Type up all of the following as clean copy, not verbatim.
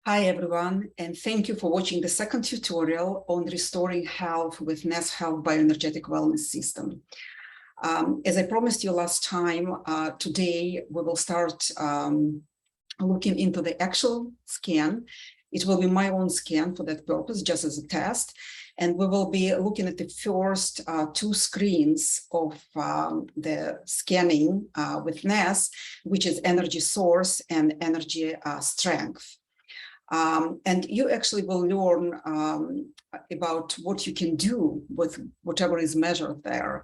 Hi everyone, and thank you for watching the second tutorial on restoring health with NES Health Bio-Energetic WellNES system. As I promised you last time, today we will start looking into the actual scan. It will be my own scan for that purpose, just as a test. And we will be looking at the first two screens of the scanning with NES, which is energy source and energy strength. And you actually will learn about what you can do with whatever is measured there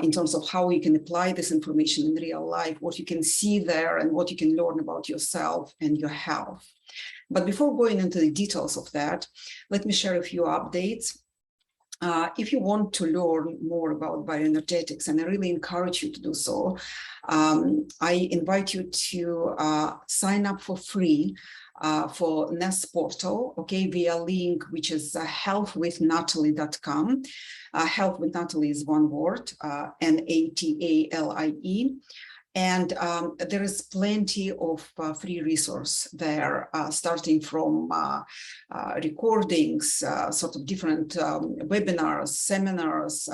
in terms of how you can apply this information in real life, what you can see there, and what you can learn about yourself and your health. But before going into the details of that, let me share a few updates. If you want to learn more about bioenergetics, and I really encourage you to do so, I invite you to sign up for free for NES portal, okay, via link, which is healthwithnatalie.com. Health with Natalie is one word, N-A-T-A-L-I-E. And there is plenty of free resource there, starting from recordings, sort of different webinars, seminars,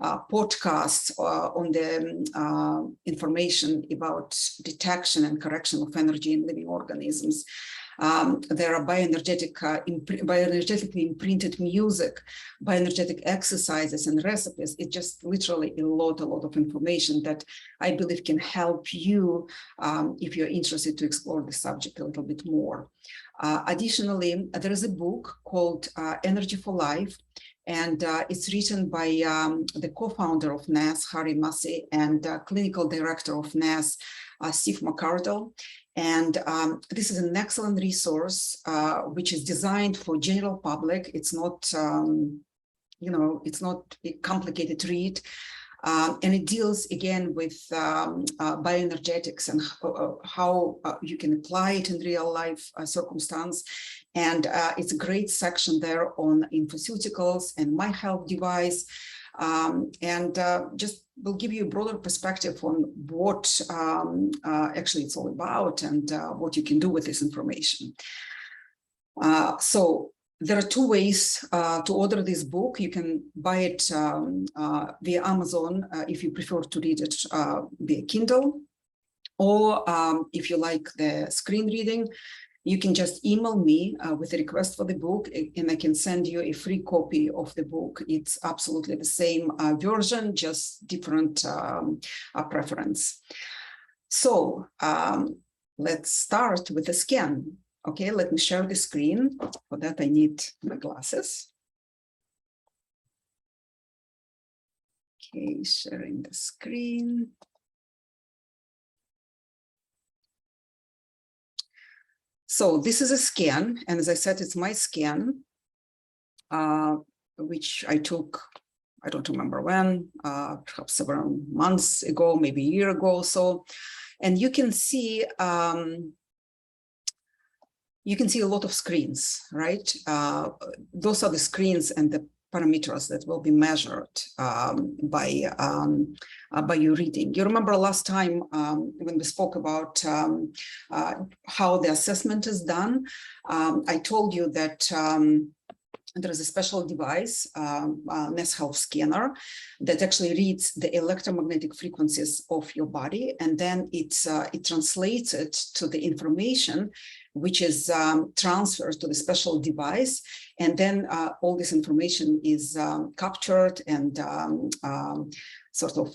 podcasts on the information about detection and correction of energy in living organisms. There are bioenergetically imprinted music, bioenergetic exercises and recipes. It's just literally a lot of information that I believe can help you if you're interested to explore the subject a little bit more. Additionally, there is a book called Energy for Life, and it's written by the co-founder of NES, Harry Massey, and clinical director of NES, Steve McCardle. And this is an excellent resource, which is designed for general public. It's not, it's not a complicated read. And it deals again with bioenergetics and how you can apply it in real life circumstance. And it's a great section there on infoceuticals and My Health device. Just will give you a broader perspective on what actually it's all about and what you can do with this information. So there are two ways to order this book. You can buy it via Amazon if you prefer to read it via Kindle, or if you like the screen reading, you can just email me with a request for the book, and I can send you a free copy of the book. It's absolutely the same version, just different preference. So let's start with the scan. Okay, let me share the screen. For that, I need my glasses. Okay, sharing the screen. So this is a scan, and as I said, it's my scan, which I took, I don't remember when, perhaps several months ago, maybe a year ago or so. And you can see a lot of screens, right? Those are the screens and the parameters that will be measured by your reading. You remember last time when we spoke about how the assessment is done, I told you that there is a special device, NES Health Scanner, that actually reads the electromagnetic frequencies of your body, and then it translates it to the information which is transferred to the special device, and then all this information is captured and sort of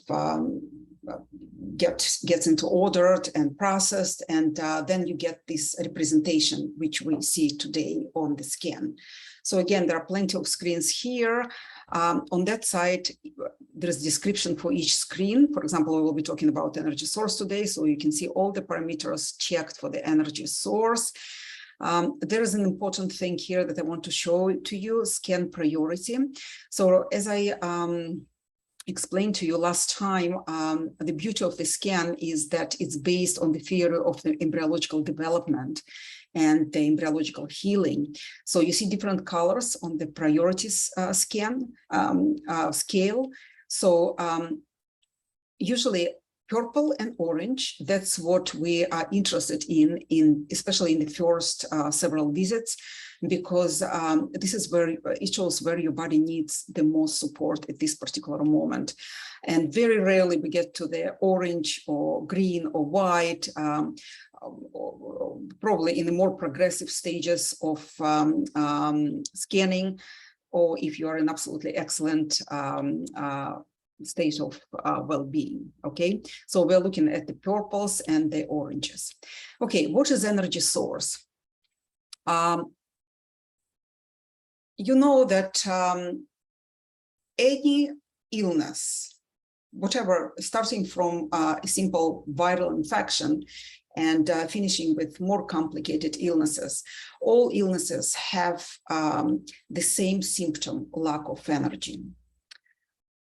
gets into ordered and processed, and then you get this representation which we see today on the scan. So again, there are plenty of screens here. On that side, there is description for each screen. For example, we will be talking about energy source today, so you can see all the parameters checked for the energy source. There is an important thing here that I want to show to you, scan priority. So as I explained to you last time, the beauty of the scan is that it's based on the theory of the embryological development and the embryological healing. So you see different colors on the priorities scan scale. So usually purple and orange, that's what we are interested in especially in the first several visits, because this is where it shows where your body needs the most support at this particular moment. And very rarely we get to the orange or green or white, probably in the more progressive stages of scanning, or if you are in absolutely excellent state of well-being. Okay, so we're looking at the purples and the oranges. Okay, what is energy source? You know that any illness, whatever, starting from a simple viral infection and finishing with more complicated illnesses, all illnesses have the same symptom, lack of energy.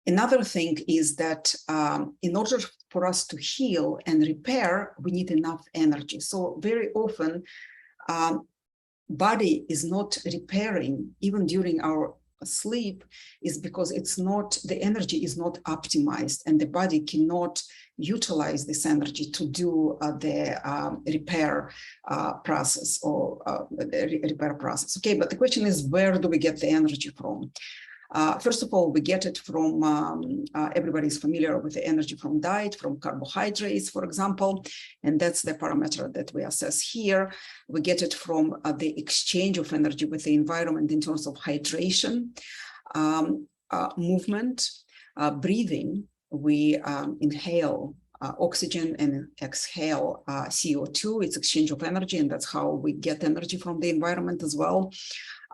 Another thing is that in order for us to heal and repair, we need enough energy. So very often, body is not repairing even during our sleep, is because it's not, the energy is not optimized, and the body cannot utilize this energy to do the repair process or the repair process. Okay, but the question is, where do we get the energy from? First of all, we get it from, everybody's familiar with the energy from diet, from carbohydrates, for example, and that's the parameter that we assess here. We get it from the exchange of energy with the environment in terms of hydration, movement, breathing. We inhale oxygen and exhale CO2. It's exchange of energy, and that's how we get energy from the environment as well.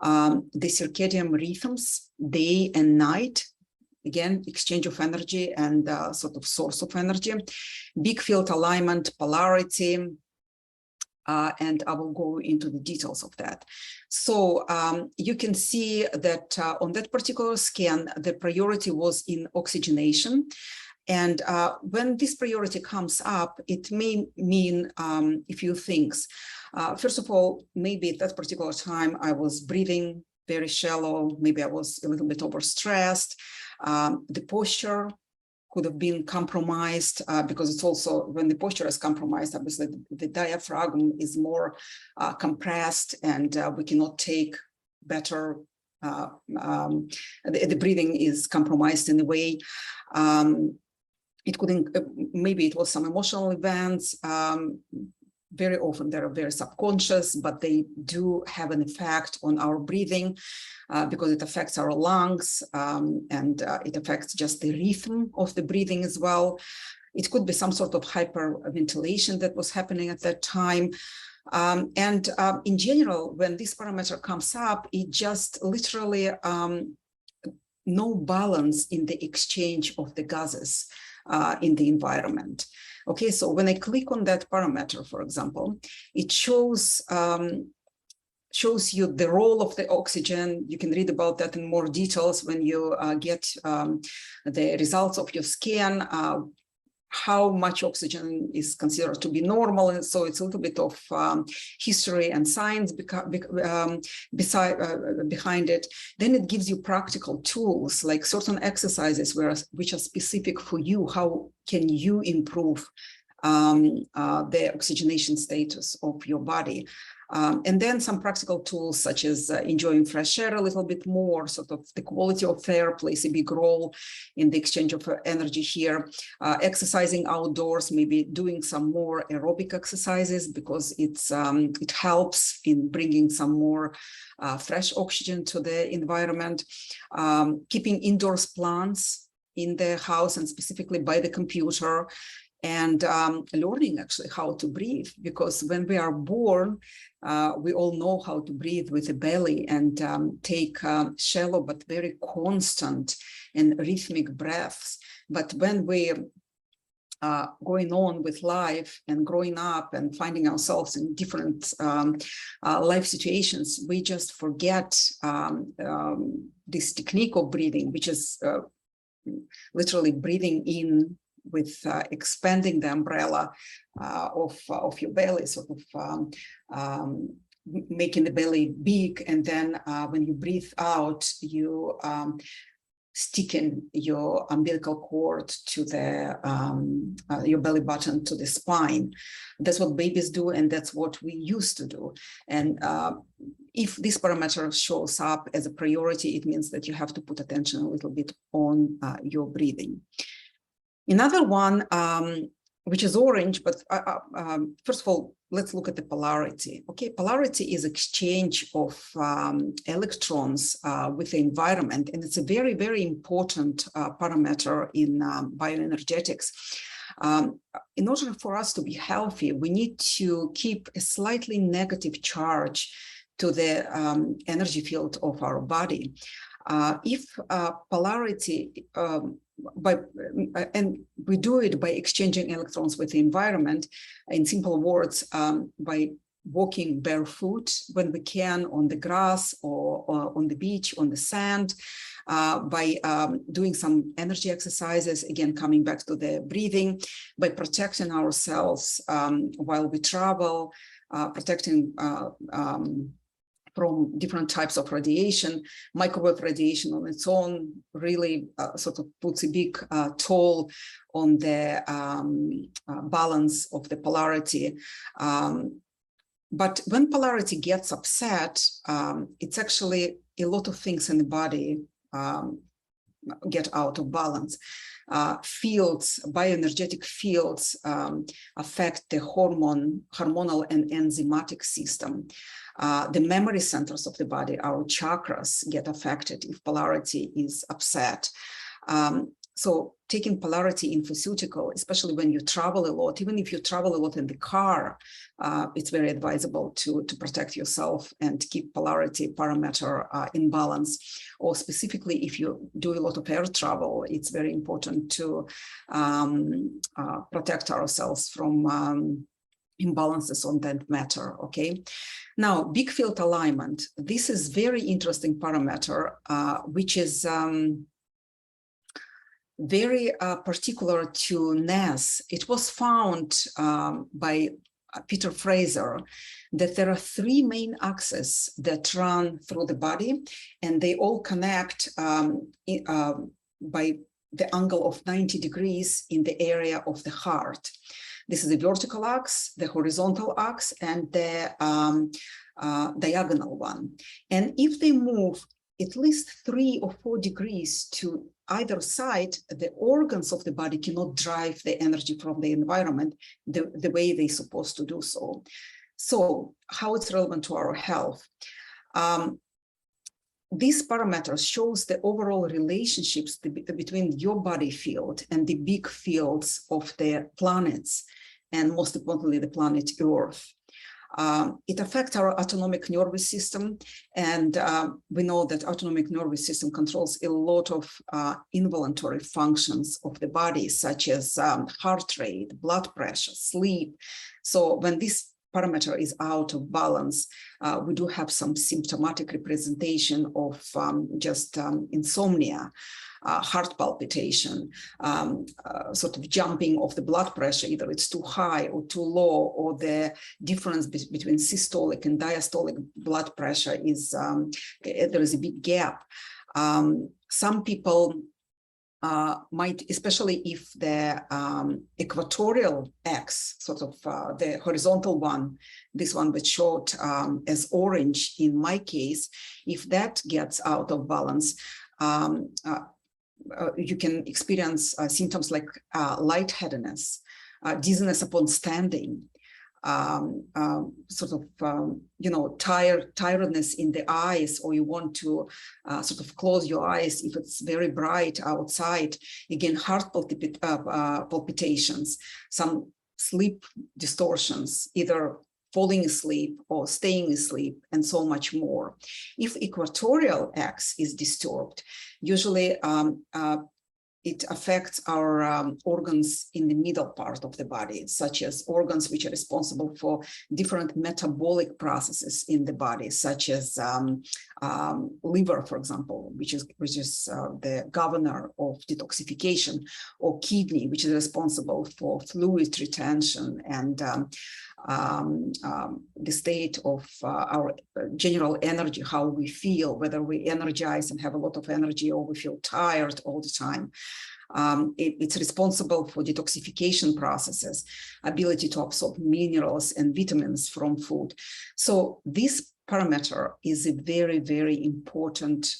The circadian rhythms, day and night, again, exchange of energy and sort of source of energy. Big field alignment, polarity, and I will go into the details of that. So you can see that on that particular scan, the priority was in oxygenation. And when this priority comes up, it may mean a few things. First of all, maybe at that particular time, I was breathing very shallow. Maybe I was a little bit overstressed. The posture could have been compromised because it's also, when the posture is compromised, obviously the diaphragm is more compressed, and we cannot take better, the breathing is compromised in a way. It couldn't, maybe it was some emotional events. Very often they're very subconscious, but they do have an effect on our breathing because it affects our lungs, and it affects just the rhythm of the breathing as well. It could be some sort of hyperventilation that was happening at that time. In general, when this parameter comes up, it just literally no balance in the exchange of the gases in the environment. Okay, so when I click on that parameter, for example, it shows you the role of the oxygen. You can read about that in more details when you get the results of your scan, how much oxygen is considered to be normal. And so it's a little bit of history and science behind it. Then it gives you practical tools like certain exercises which are specific for you. How can you improve the oxygenation status of your body? And then some practical tools such as enjoying fresh air a little bit more, sort of the quality of air plays a big role in the exchange of energy here. Exercising outdoors, maybe doing some more aerobic exercises because it helps in bringing some more fresh oxygen to the environment. Keeping indoors plants in the house and specifically by the computer. And learning actually how to breathe, because when we are born, we all know how to breathe with the belly and take shallow but very constant and rhythmic breaths. But when we going on with life and growing up and finding ourselves in different life situations, we just forget this technique of breathing, which is literally breathing in with expanding the umbrella of your belly, sort of making the belly big. And then when you breathe out, you sticking your umbilical cord to the your belly button to the spine. That's what babies do, and that's what we used to do. And if this parameter shows up as a priority, it means that you have to put attention a little bit on your breathing. Another one, which is orange, but first of all, let's look at the polarity. Okay, polarity is exchange of electrons with the environment, and it's a very, very important parameter in bioenergetics. In order for us to be healthy, we need to keep a slightly negative charge to the energy field of our body. If polarity, and we do it by exchanging electrons with the environment, in simple words, by walking barefoot when we can on the grass or on the beach, on the sand, by doing some energy exercises, again, coming back to the breathing, by protecting ourselves while we travel, protecting from different types of radiation. Microwave radiation on its own really sort of puts a big toll on the balance of the polarity. But when polarity gets upset, it's actually a lot of things in the body get out of balance. Fields, bioenergetic fields affect the hormonal and enzymatic system. The memory centers of the body, our chakras, get affected if polarity is upset. So taking polarity in pharmaceutical, especially when you travel a lot, even if you travel a lot in the car, it's very advisable to protect yourself and keep polarity parameter in balance. Or specifically, if you do a lot of air travel, it's very important to protect ourselves from imbalances on that matter, okay? Now, big field alignment. This is very interesting parameter, which is very particular to NES. It was found by Peter Fraser that there are three main axes that run through the body, and they all connect by the angle of 90 degrees in the area of the heart. This is the vertical axe, the horizontal axe, and the diagonal one. And if they move at least 3 or 4 degrees to either side, the organs of the body cannot drive the energy from the environment the way they're supposed to do so. So how it's relevant to our health? These parameters shows the overall relationships between your body field and the big fields of the planets, and most importantly, the planet Earth. It affects our autonomic nervous system, and we know that autonomic nervous system controls a lot of involuntary functions of the body, such as heart rate, blood pressure, sleep. So when this parameter is out of balance, we do have some symptomatic representation of just insomnia, heart palpitation, sort of jumping of the blood pressure, either it's too high or too low, or the difference between systolic and diastolic blood pressure is, there is a big gap. Some people might, especially if the equatorial X, sort of the horizontal one, this one which showed as orange in my case, if that gets out of balance, you can experience symptoms like lightheadedness, dizziness upon standing, sort of, tiredness in the eyes, or you want to sort of close your eyes if it's very bright outside. Again, heart palpitations, some sleep distortions, either falling asleep or staying asleep, and so much more. If equatorial X is disturbed, usually it affects our organs in the middle part of the body, such as organs which are responsible for different metabolic processes in the body, such as liver, for example, which is the governor of detoxification, or kidney, which is responsible for fluid retention and the state of our general energy, how we feel, whether we energize and have a lot of energy or we feel tired all the time. It's responsible for detoxification processes, ability to absorb minerals and vitamins from food. So this parameter is a very, very important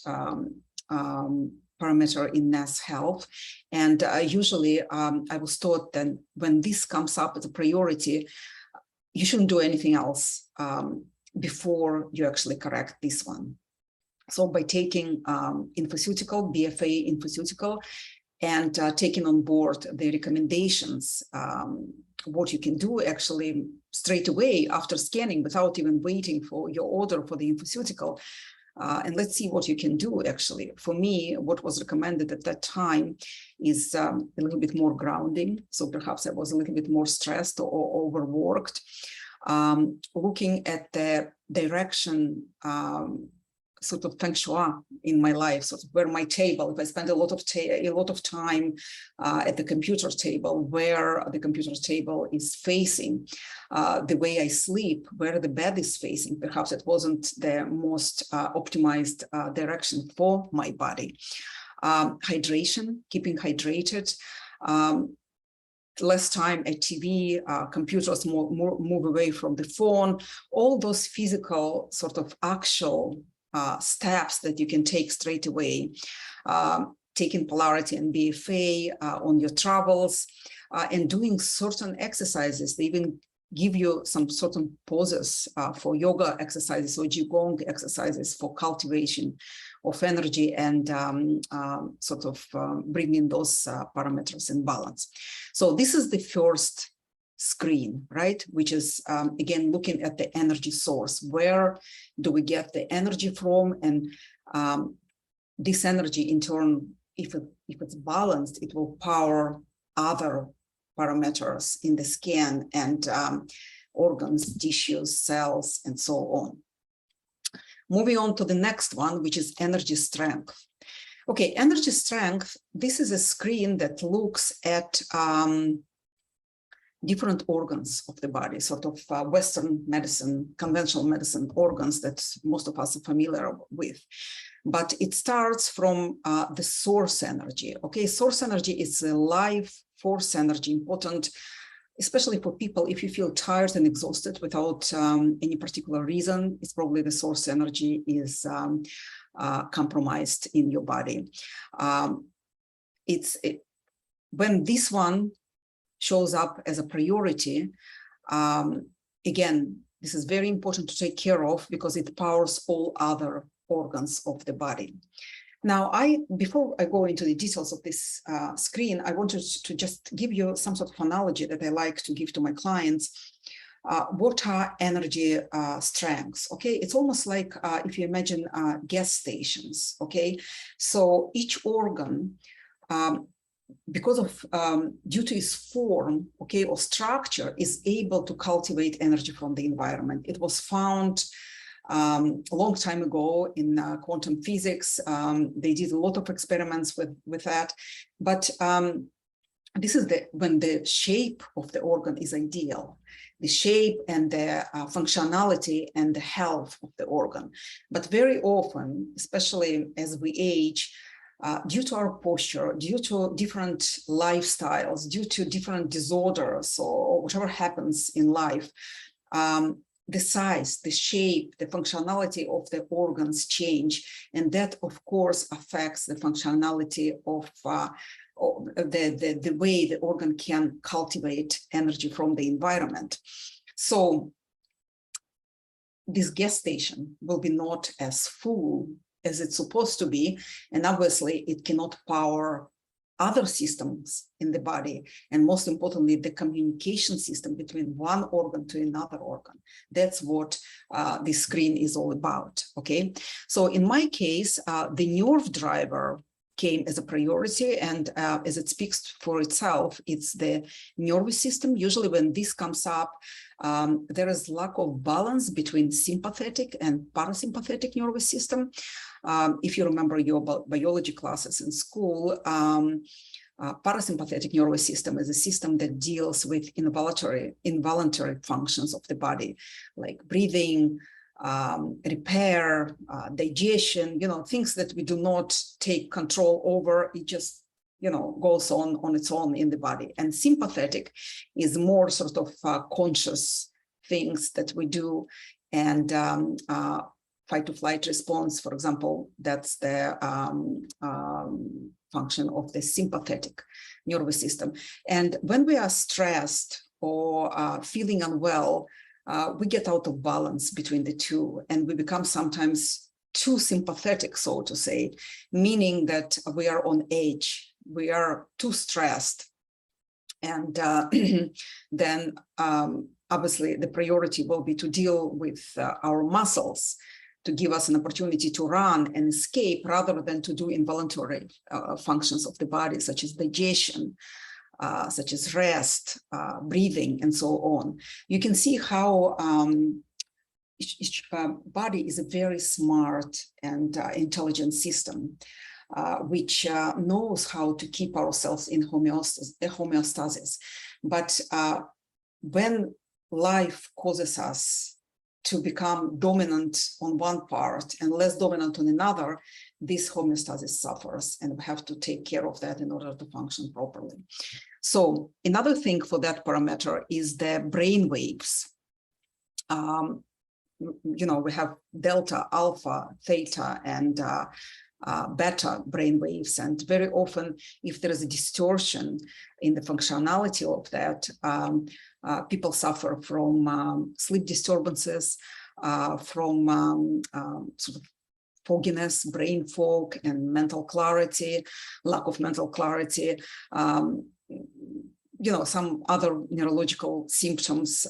parameter in NES Health. And usually I was taught that when this comes up as a priority, you shouldn't do anything else before you actually correct this one. So by taking infoceutical, BFA infoceutical, and taking on board the recommendations, what you can do actually straight away after scanning without even waiting for your order for the infoceutical. And let's see what you can do actually. For me, what was recommended at that time is a little bit more grounding. So perhaps I was a little bit more stressed or overworked. Looking at the direction, sort of feng shui in my life, sort of where my table, if I spend a lot of time at the computer table, where the computer table is facing, the way I sleep, where the bed is facing, perhaps it wasn't the most optimized direction for my body. Hydration, keeping hydrated, less time at TV, computers move away from the phone, all those physical sort of actual steps that you can take straight away, taking polarity and BFA on your travels, and doing certain exercises. They even give you some certain poses for yoga exercises or Qigong exercises for cultivation of energy and sort of bringing those parameters in balance. So this is the first screen, right? Which is, again, looking at the energy source. Where do we get the energy from? And this energy, in turn, if it's balanced, it will power other parameters in the scan and organs, tissues, cells, and so on. Moving on to the next one, which is energy strength. Okay, energy strength, this is a screen that looks at different organs of the body, sort of Western medicine, conventional medicine organs that most of us are familiar with. But it starts from the source energy. Okay, source energy is a life force energy, important, especially for people, if you feel tired and exhausted without any particular reason, it's probably the source energy is compromised in your body. When this one shows up as a priority, again, this is very important to take care of because it powers all other organs of the body. Now, before I go into the details of this screen, I wanted to just give you some sort of analogy that I like to give to my clients. What are energy strengths? Okay, it's almost like if you imagine gas stations. Okay, so each organ, because of due to its form, okay, or structure, is able to cultivate energy from the environment. It was found a long time ago in quantum physics. They did a lot of experiments with that, but this is when the shape of the organ is ideal, the shape and the functionality and the health of the organ. But very often, especially as we age, due to our posture, due to different lifestyles, due to different disorders or whatever happens in life, the size, the shape, the functionality of the organs change. And that, of course, affects the functionality of the way the organ can cultivate energy from the environment. So this gas station will be not as full as it's supposed to be, and obviously it cannot power other systems in the body, and most importantly, the communication system between one organ to another organ. That's what this screen is all about, okay? So in my case, the nerve driver came as a priority, and as it speaks for itself, it's the nervous system. Usually when this comes up, there is lack of balance between sympathetic and parasympathetic nervous system. If you remember your biology classes in school, parasympathetic nervous system is a system that deals with involuntary functions of the body, like breathing, repair, digestion, things that we do not take control over. It just, goes on its own in the body. And sympathetic is more sort of conscious things that we do. And fight to flight response, for example, that's the function of the sympathetic nervous system. And when we are stressed or feeling unwell, we get out of balance between the two, and we become sometimes too sympathetic, so to say, meaning that we are on edge, we are too stressed. And then obviously the priority will be to deal with our muscles, to give us an opportunity to run and escape rather than to do involuntary functions of the body, such as digestion, such as rest, breathing, and so on. You can see how each body is a very smart and intelligent system, which knows how to keep ourselves in homeostasis. But when life causes us to become dominant on one part and less dominant on another, this homeostasis suffers, and we have to take care of that in order to function properly. So another thing for that parameter is the brain waves. We have delta, alpha, theta, and beta brain waves. And very often, if there is a distortion in the functionality of that, people suffer from sleep disturbances, from sort of fogginess, brain fog, and mental clarity, lack of mental clarity, some other neurological symptoms,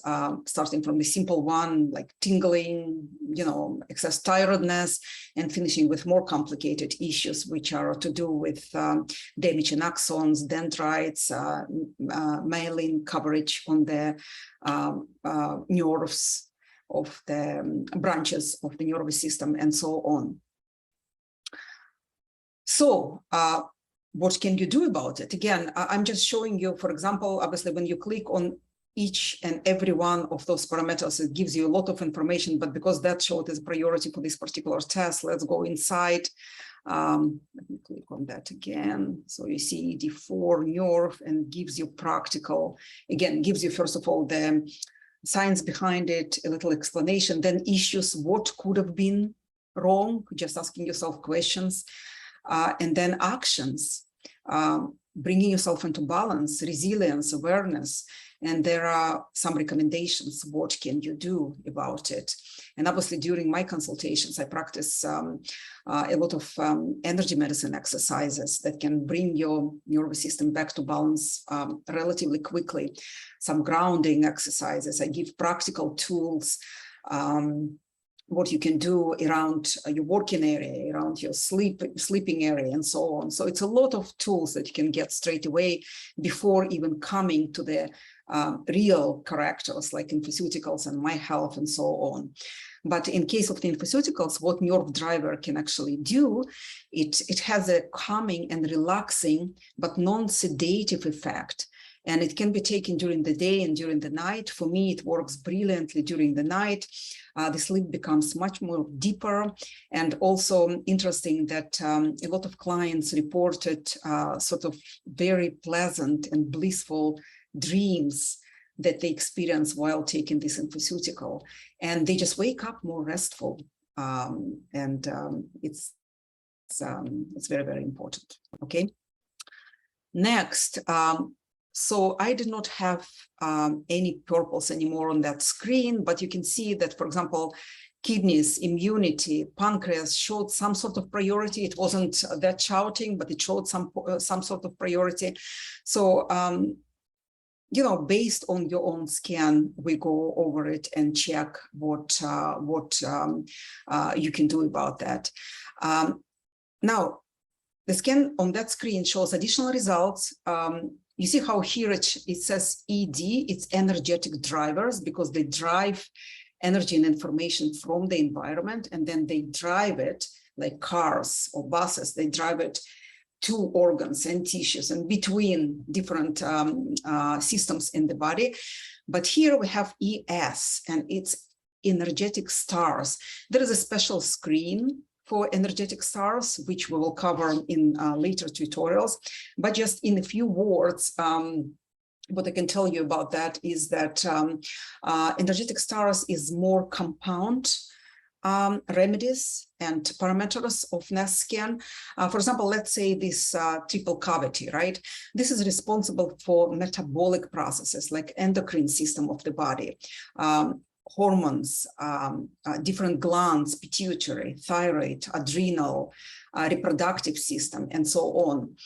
starting from the simple one, like tingling, excess tiredness, and finishing with more complicated issues, which are to do with damage in axons, dendrites, myelin coverage on the nerves of the branches of the nervous system, and so on. So, what can you do about it? Again, I'm just showing you, for example, obviously, when you click on each and every one of those parameters, it gives you a lot of information, but because that showed as priority for this particular test, let's go inside. Let me click on that again. So you see D4 nerve, and gives you practical, again, gives you, first of all, the science behind it, a little explanation, then issues, what could have been wrong, just asking yourself questions. And then actions, bringing yourself into balance, resilience, awareness. And there are some recommendations. What can you do about it? And obviously, during my consultations, I practice a lot of energy medicine exercises that can bring your nervous system back to balance relatively quickly. Some grounding exercises. I give practical tools. What you can do around your working area, around your sleeping area, and so on. So it's a lot of tools that you can get straight away before even coming to the real correctors like infoceuticals and my health and so on. But in case of the infoceuticals, what nerve driver can actually do, it has a calming and relaxing but non-sedative effect. And it can be taken during the day and during the night. For me, it works brilliantly during the night. The sleep becomes much more deeper. And also interesting that a lot of clients reported sort of very pleasant and blissful dreams that they experience while taking this infoceutical. And they just wake up more restful. It's very, very important. Okay. Next. So I did not have any purples anymore on that screen, but you can see that, for example, kidneys, immunity, pancreas showed some sort of priority. It wasn't that shouting, but it showed some sort of priority. So, based on your own scan, we go over it and check what you can do about that. Now, the scan on that screen shows additional results. You see how here it says ED, it's energetic drivers, because they drive energy and information from the environment, and then they drive it like cars or buses, they drive it to organs and tissues and between different systems in the body. But here we have ES, and it's energetic stars. There is a special screen for energetic stars, which we will cover in later tutorials. But just in a few words, what I can tell you about that is that energetic stars is more compound remedies and parameters of NES scan. For example, let's say this triple cavity, right? This is responsible for metabolic processes like endocrine system of the body, hormones, different glands, pituitary, thyroid, adrenal, reproductive system, and so on.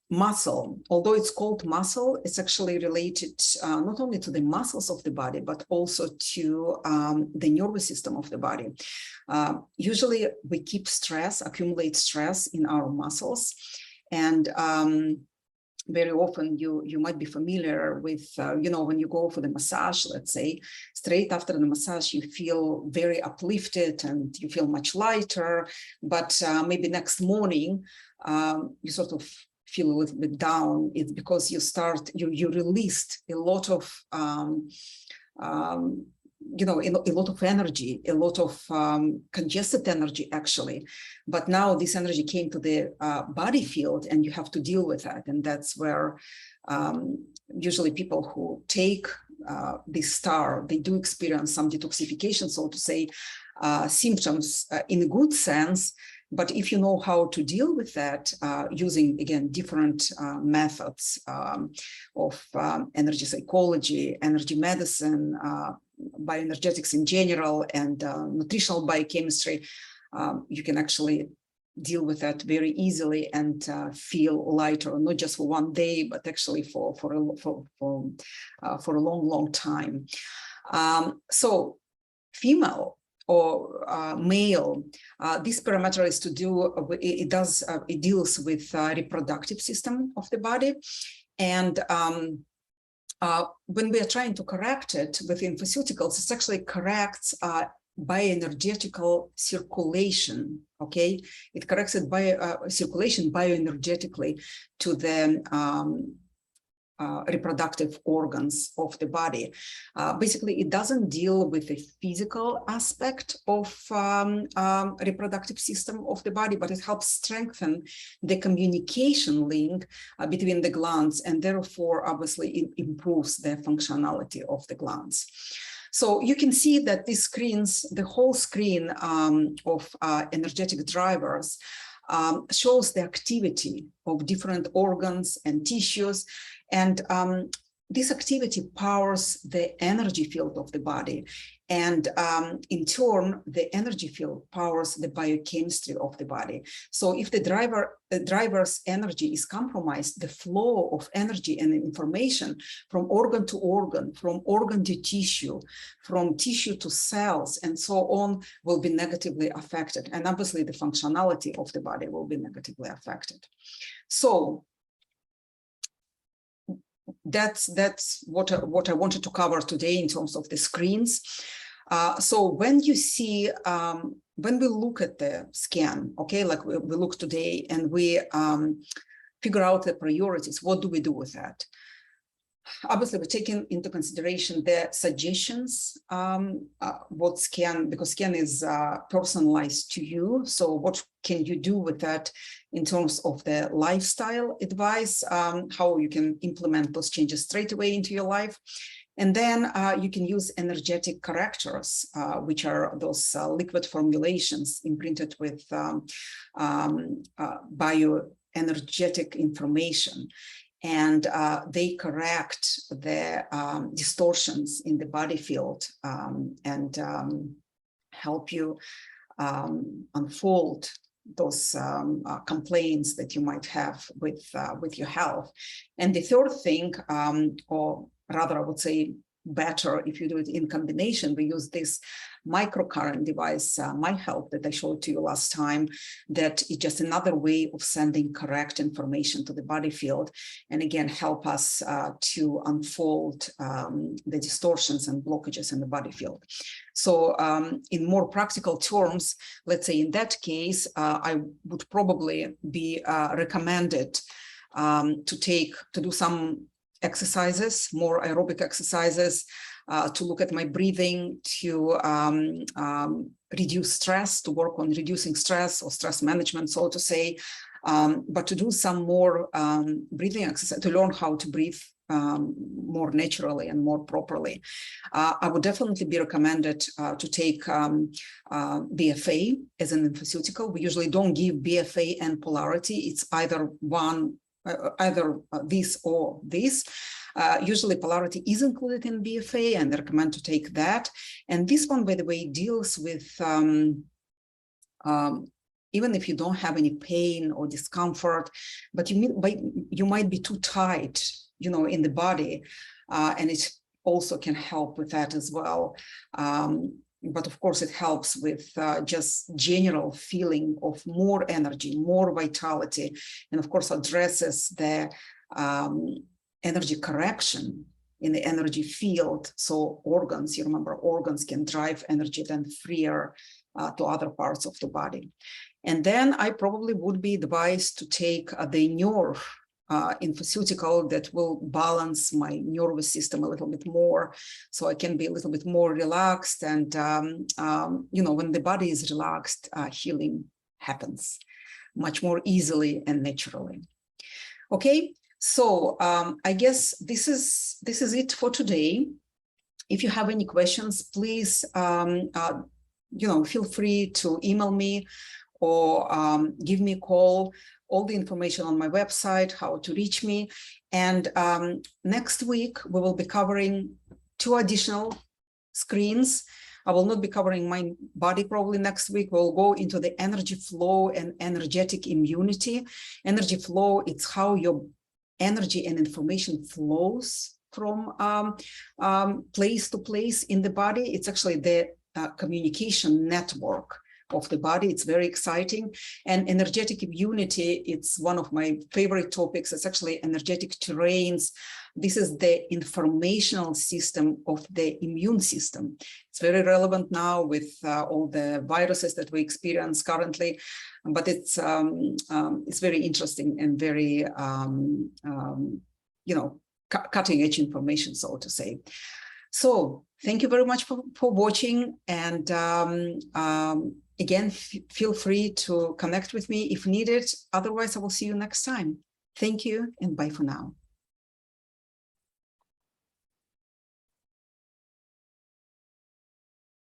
Muscle, although it's called muscle, it's actually related not only to the muscles of the body, but also to the nervous system of the body. Usually we keep stress, accumulate stress in our muscles. And very often you might be familiar with, when you go for the massage, let's say, straight after the massage, you feel very uplifted and you feel much lighter, but maybe next morning, you sort of feel a little bit down. It's because you released a lot of, a lot of energy, a lot of congested energy, actually. But now this energy came to the body field and you have to deal with that. And that's where usually people who take this star, they do experience some detoxification, so to say, symptoms in a good sense. But if you know how to deal with that using, again, different methods of energy psychology, energy medicine, bioenergetics in general, and nutritional biochemistry, you can actually deal with that very easily and feel lighter, not just for one day, but actually for a long time. So female or male, this parameter is to do, it deals with reproductive system of the body. And when we are trying to correct it with pharmaceuticals, it actually corrects bioenergetical circulation, okay? It corrects it by circulation bioenergetically to the reproductive organs of the body. Basically, it doesn't deal with the physical aspect of reproductive system of the body, but it helps strengthen the communication link between the glands, and therefore, obviously, it improves the functionality of the glands. So you can see that these screens, the whole screen of energetic drivers, shows the activity of different organs and tissues. And this activity powers the energy field of the body. And in turn, the energy field powers the biochemistry of the body. So if the driver's energy is compromised, the flow of energy and information from organ to organ, from organ to tissue, from tissue to cells, and so on, will be negatively affected. And obviously, the functionality of the body will be negatively affected. So that's what I wanted to cover today in terms of the screens. So when you see, when we look at the scan, okay, like we look today and we figure out the priorities, what do we do with that? Obviously, we're taking into consideration the suggestions, what scan, because scan is personalized to you. So what can you do with that in terms of the lifestyle advice, how you can implement those changes straight away into your life. And then you can use energetic correctors, which are those liquid formulations imprinted with bioenergetic information. And they correct the distortions in the body field and help you unfold those complaints that you might have with your health. And the third thing, or rather I would say better if you do it in combination. We use this microcurrent device, NES Health, that I showed to you last time, that is just another way of sending correct information to the body field, and again, help us to unfold the distortions and blockages in the body field. So in more practical terms, let's say in that case, I would probably be recommended to do some exercises, more aerobic exercises, to look at my breathing, to reduce stress, to work on reducing stress or stress management, so to say, but to do some more breathing exercise, to learn how to breathe more naturally and more properly. I would definitely be recommended to take BFA as an infoceutical. We usually don't give BFA and polarity. It's either one, either this or this. Usually polarity is included in BFA, and I recommend to take that. And this one, by the way, deals with even if you don't have any pain or discomfort, but you might be too tight, you know, in the body, and it also can help with that as well. But of course, it helps with just general feeling of more energy, more vitality, and of course addresses the energy correction in the energy field. So organs, you remember, organs can drive energy then freer to other parts of the body. And then I probably would be advised to take the nerve infoceutical that will balance my nervous system a little bit more, so I can be a little bit more relaxed. And you know, when the body is relaxed, healing happens much more easily and naturally. Okay, so I guess this is it for today. If you have any questions, please you know, feel free to email me or give me a call. All the information on my website, how to reach me. And next week, we will be covering 2 additional screens. I will not be covering my body probably next week. We'll go into the energy flow and energetic immunity. Energy flow, it's how your energy and information flows from place to place in the body. It's actually the communication network of the body. It's very exciting. And energetic immunity, it's one of my favorite topics. It's actually energetic terrains. This is the informational system of the immune system. It's very relevant now with all the viruses that we experience currently, but it's very interesting and very you know, cutting edge information, so to say. So thank you very much for watching, and again, feel free to connect with me if needed. Otherwise, I will see you next time. Thank you, and bye for now.